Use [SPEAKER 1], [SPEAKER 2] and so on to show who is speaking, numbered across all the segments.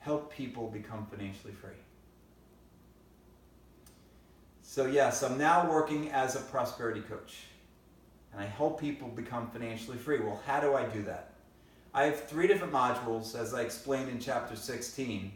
[SPEAKER 1] help people become financially free. So yes, I'm now working as a prosperity coach, and I help people become financially free. Well, how do I do that? I have 3 different modules, as I explained in chapter 16.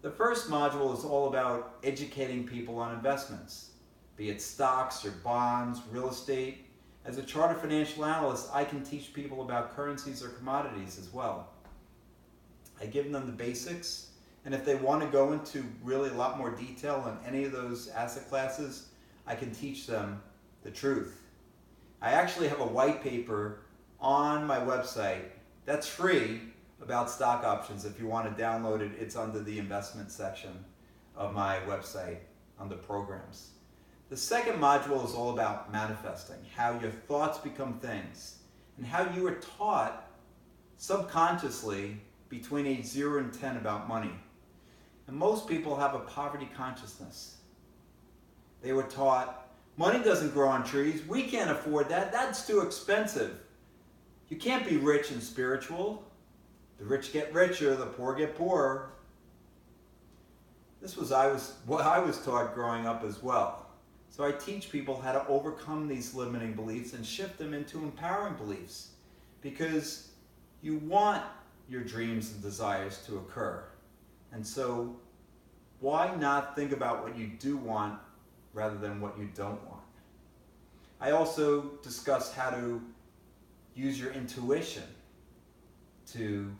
[SPEAKER 1] The first module is all about educating people on investments, be it stocks or bonds, real estate. As a chartered financial analyst, I can teach people about currencies or commodities as well. I give them the basics, and if they want to go into really a lot more detail on any of those asset classes, I can teach them the truth. I actually have a white paper on my website that's free about stock options. If you want to download it, it's under the investment section of my website under programs. The second module is all about manifesting, how your thoughts become things, and how you were taught subconsciously between age 0 and 10 about money. And most people have a poverty consciousness. They were taught, money doesn't grow on trees, we can't afford that, that's too expensive. You can't be rich and spiritual. The rich get richer, the poor get poorer. This was what I was taught growing up as well. So I teach people how to overcome these limiting beliefs and shift them into empowering beliefs, because you want your dreams and desires to occur. And so why not think about what you do want rather than what you don't want? I also discuss how to use your intuition to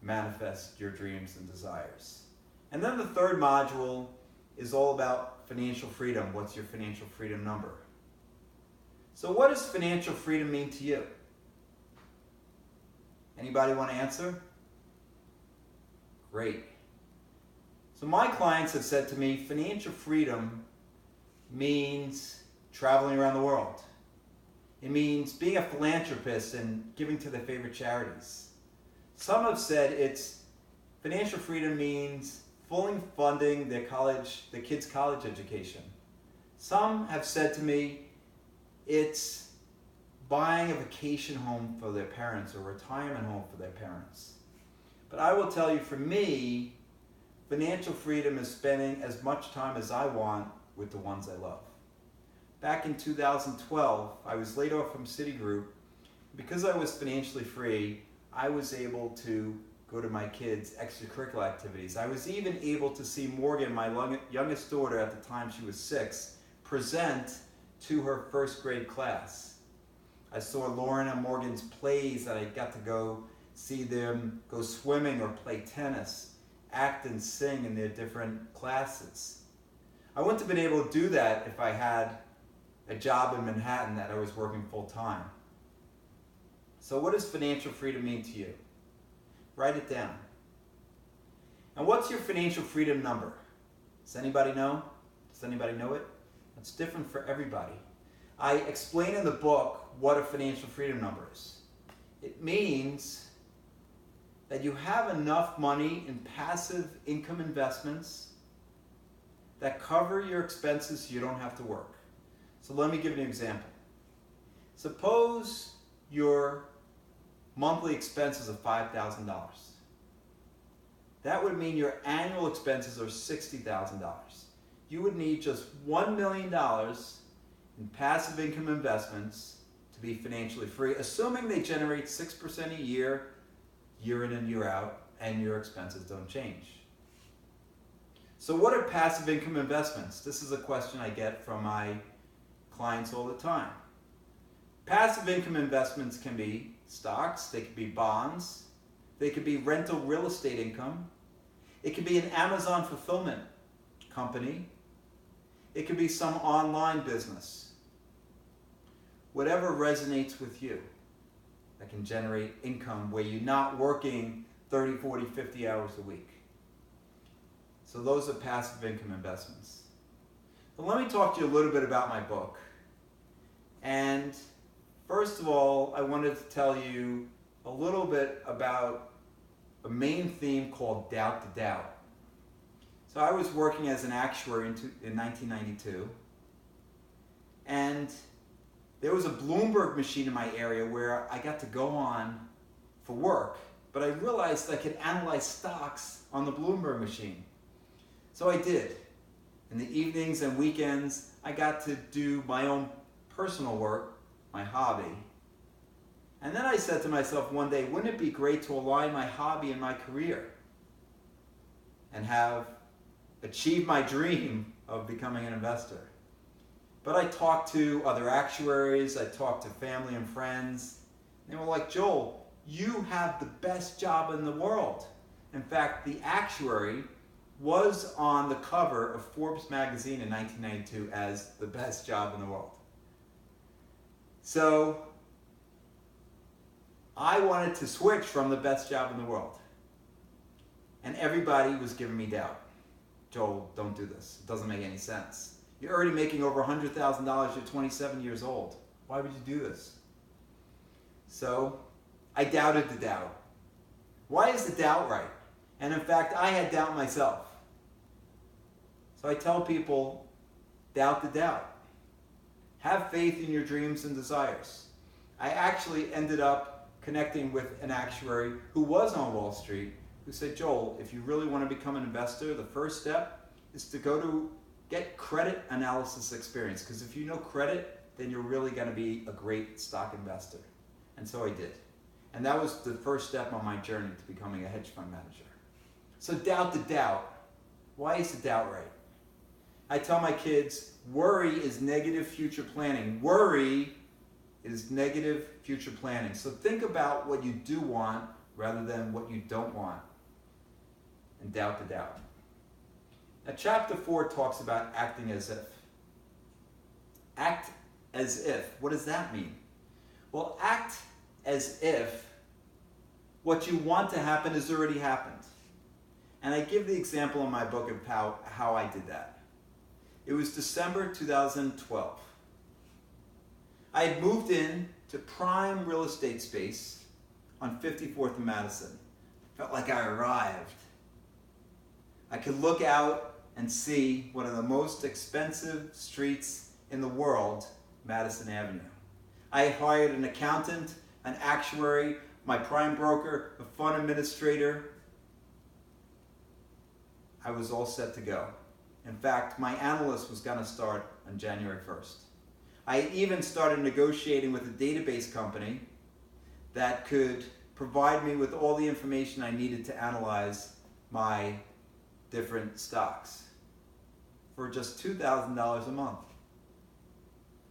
[SPEAKER 1] manifest your dreams and desires. And then the third module is all about financial freedom. What's your financial freedom number? So what does financial freedom mean to you? Anybody want to answer? Great. So my clients have said to me, financial freedom means traveling around the world. It means being a philanthropist and giving to their favorite charities. Some have said financial freedom means fully funding their kids' college education. Some have said to me, it's buying a vacation home for their parents or retirement home for their parents. But I will tell you, for me, financial freedom is spending as much time as I want with the ones I love. Back in 2012, I was laid off from Citigroup. Because I was financially free, I was able to go to my kids' extracurricular activities. I was even able to see Morgan, my youngest daughter at the time, she was 6, present to her first grade class. I saw Lauren and Morgan's plays that I got to go see them go swimming or play tennis, act and sing in their different classes. I wouldn't have been able to do that if I had a job in Manhattan that I was working full time. So what does financial freedom mean to you? Write it down. And what's your financial freedom number? Does anybody know? Does anybody know it? It's different for everybody. I explain in the book what a financial freedom number is. It means that you have enough money in passive income investments that cover your expenses so you don't have to work. So let me give you an example. Suppose your monthly expenses are $5,000. That would mean your annual expenses are $60,000. You would need just $1 million in passive income investments to be financially free, assuming they generate 6% a year, year in and year out, and your expenses don't change. So what are passive income investments? This is a question I get from my clients all the time. Passive income investments can be stocks, they could be bonds, they could be rental real estate income, it could be an Amazon fulfillment company, it could be some online business. Whatever resonates with you that can generate income where you're not working 30, 40, 50 hours a week. So those are passive income investments. But let me talk to you a little bit about my book. And first of all, I wanted to tell you a little bit about a main theme called Doubt to Doubt. So I was working as an actuary in 1992, and there was a Bloomberg machine in my area where I got to go on for work, but I realized I could analyze stocks on the Bloomberg machine. So I did. In the evenings and weekends, I got to do my own personal work, my hobby. And then I said to myself one day, wouldn't it be great to align my hobby and my career and have achieved my dream of becoming an investor? But I talked to other actuaries, I talked to family and friends, and they were like, Joel, you have the best job in the world. In fact, the actuary was on the cover of Forbes magazine in 1992 as the best job in the world. So I wanted to switch from the best job in the world. And everybody was giving me doubt. Joel, don't do this. It doesn't make any sense. You're already making over $100,000. You're 27 years old. Why would you do this? So I doubted the doubt. Why is the doubt right? And in fact, I had doubt myself. So I tell people, doubt the doubt. Have faith in your dreams and desires. I actually ended up connecting with an actuary who was on Wall Street who said, Joel, if you really want to become an investor, the first step is to go to get credit analysis experience. Because if you know credit, then you're really going to be a great stock investor. And so I did. And that was the first step on my journey to becoming a hedge fund manager. So doubt the doubt. Why is the doubt right? I tell my kids, worry is negative future planning. Worry is negative future planning. So think about what you do want rather than what you don't want. And doubt the doubt. Now, chapter 4 talks about acting as if. Act as if. What does that mean? Well, act as if what you want to happen has already happened. And I give the example in my book of how I did that. It was December 2012. I had moved in to prime real estate space on 54th and Madison. Felt like I arrived. I could look out and see one of the most expensive streets in the world, Madison Avenue. I had hired an accountant, an actuary, my prime broker, a fund administrator. I was all set to go. In fact, my analyst was going to start on January 1st. I had even started negotiating with a database company that could provide me with all the information I needed to analyze my different stocks for just $2,000 a month.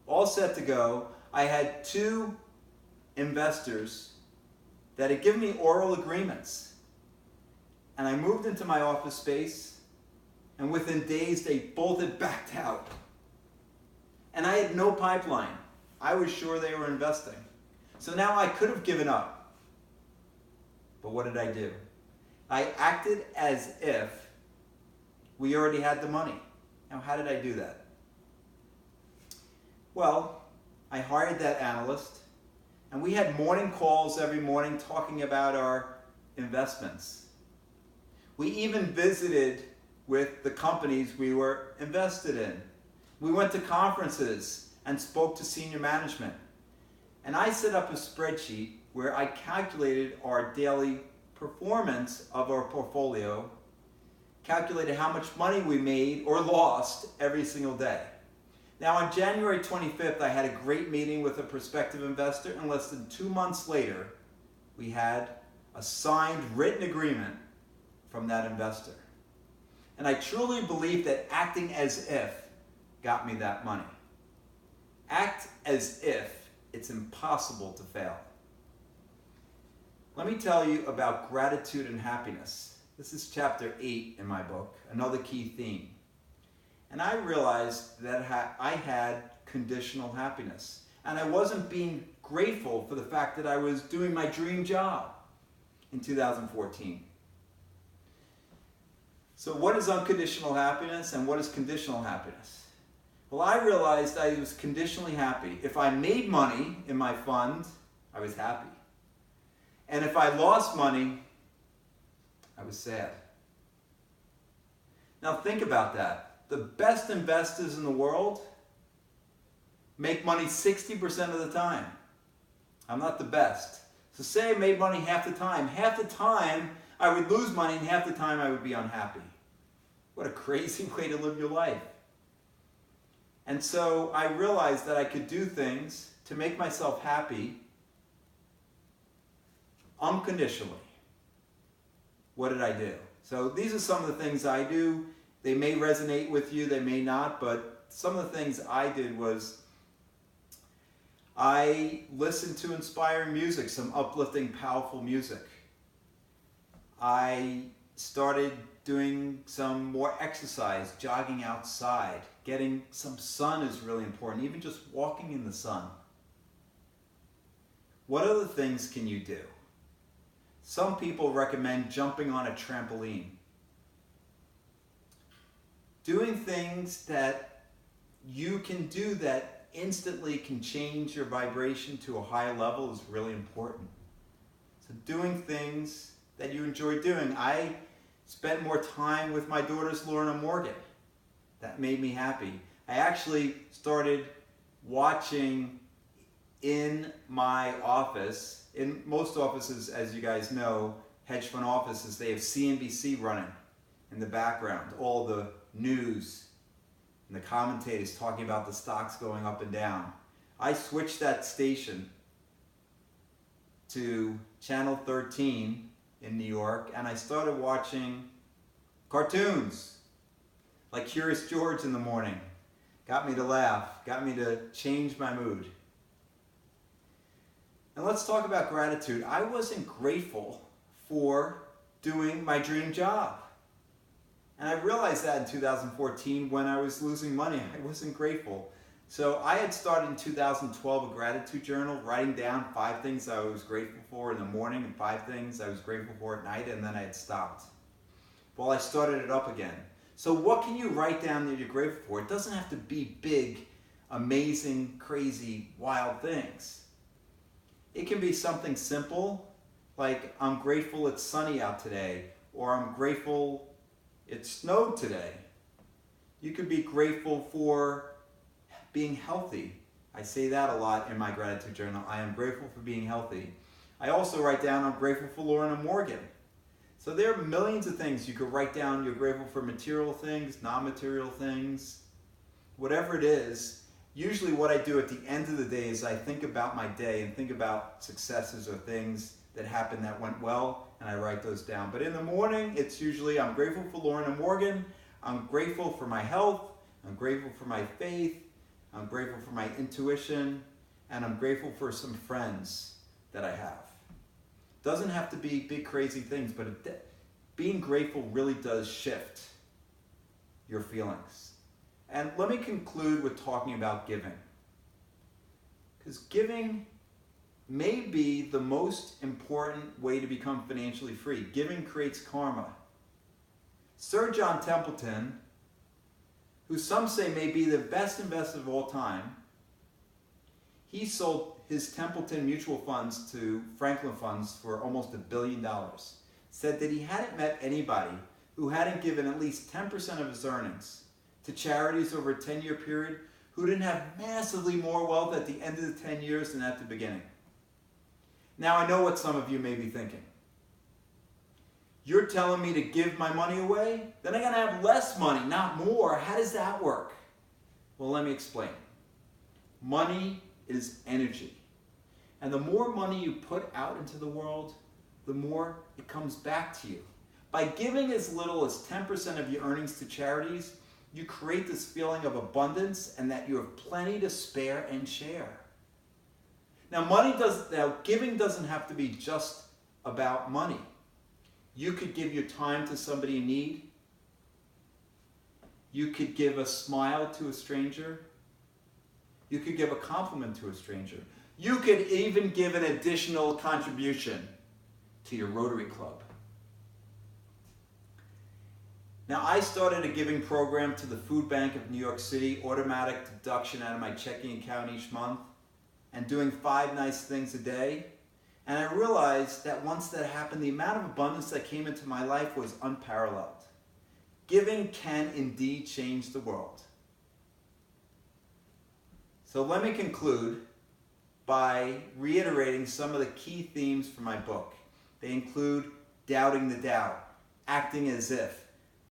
[SPEAKER 1] All set to go. I had 2 investors that had given me oral agreements. And I moved into my office space, and within days they both had backed out. And I had no pipeline. I was sure they were investing. So now I could have given up. But what did I do? I acted as if we already had the money. Now, how did I do that? Well, I hired that analyst, and we had morning calls every morning talking about our investments. We even visited with the companies we were invested in. We went to conferences and spoke to senior management. And I set up a spreadsheet where I calculated our daily performance of our portfolio, calculated how much money we made or lost every single day. Now, on January 25th, I had a great meeting with a prospective investor, and less than 2 months later, we had a signed written agreement from that investor. And I truly believe that acting as if got me that money. Act as if it's impossible to fail. Let me tell you about gratitude and happiness. This is chapter 8 in my book, another key theme. And I realized that I had conditional happiness. And I wasn't being grateful for the fact that I was doing my dream job in 2014. So what is unconditional happiness and what is conditional happiness? Well, I realized I was conditionally happy. If I made money in my fund, I was happy. And if I lost money, I was sad. Now think about that. The best investors in the world make money 60% of the time. I'm not the best. So say I made money half the time. Half the time I would lose money and half the time I would be unhappy. What a crazy way to live your life. And so I realized that I could do things to make myself happy unconditionally. What did I do? So these are some of the things I do. They may resonate with you, they may not, but some of the things I did was I listened to inspiring music, some uplifting, powerful music. I started doing some more exercise, jogging outside. Getting some sun is really important, even just walking in the sun. What other things can you do? Some people recommend jumping on a trampoline. Doing things that you can do that instantly can change your vibration to a higher level is really important. So doing things that you enjoy doing. I spent more time with my daughters, Lauren and Morgan. That made me happy. I actually started watching in my office. In most offices, as you guys know, hedge fund offices, they have CNBC running in the background. All the news and the commentators talking about the stocks going up and down. I switched that station to channel 13 in New York, and I started watching cartoons like Curious George in the morning. Got me to laugh, got me to change my mood. And let's talk about gratitude. I wasn't grateful for doing my dream job. And I realized that in 2014 when I was losing money. I wasn't grateful. So I had started in 2012 a gratitude journal, writing down 5 things I was grateful for in the morning and 5 things I was grateful for at night, and then I had stopped. Well, I started it up again. So what can you write down that you're grateful for? It doesn't have to be big, amazing, crazy, wild things. It can be something simple, like I'm grateful it's sunny out today, or I'm grateful it snowed today. You could be grateful for being healthy. I say that a lot in my gratitude journal. I am grateful for being healthy. I also write down I'm grateful for Lauren and Morgan. So there are millions of things you could write down. You're grateful for material things, non-material things, whatever it is. Usually what I do at the end of the day is I think about my day and think about successes or things that happened that went well, and I write those down. But in the morning, it's usually I'm grateful for Lauren and Morgan, I'm grateful for my health, I'm grateful for my faith, I'm grateful for my intuition, and I'm grateful for some friends that I have. Doesn't have to be big crazy things, but being grateful really does shift your feelings. And let me conclude with talking about giving. Because giving may be the most important way to become financially free. Giving creates karma. Sir John Templeton, who some say may be the best investor of all time, he sold his Templeton mutual funds to Franklin funds for almost $1 billion. Said that he hadn't met anybody who hadn't given at least 10% of his earnings to charities over a 10-year period who didn't have massively more wealth at the end of the 10 years than at the beginning. Now I know what some of you may be thinking. You're telling me to give my money away? Then I'm going to have less money, not more. How does that work? Well, let me explain. Money is energy. And the more money you put out into the world, the more it comes back to you. By giving as little as 10% of your earnings to charities, you create this feeling of abundance and that you have plenty to spare and share. Now, giving doesn't have to be just about money. You could give your time to somebody in need. You could give a smile to a stranger. You could give a compliment to a stranger. You could even give an additional contribution to your Rotary Club. Now, I started a giving program to the Food Bank of New York City, automatic deduction out of my checking account each month, and doing 5 nice things a day. And I realized that once that happened, the amount of abundance that came into my life was unparalleled. Giving can indeed change the world. So let me conclude by reiterating some of the key themes from my book. They include doubting the doubt, acting as if,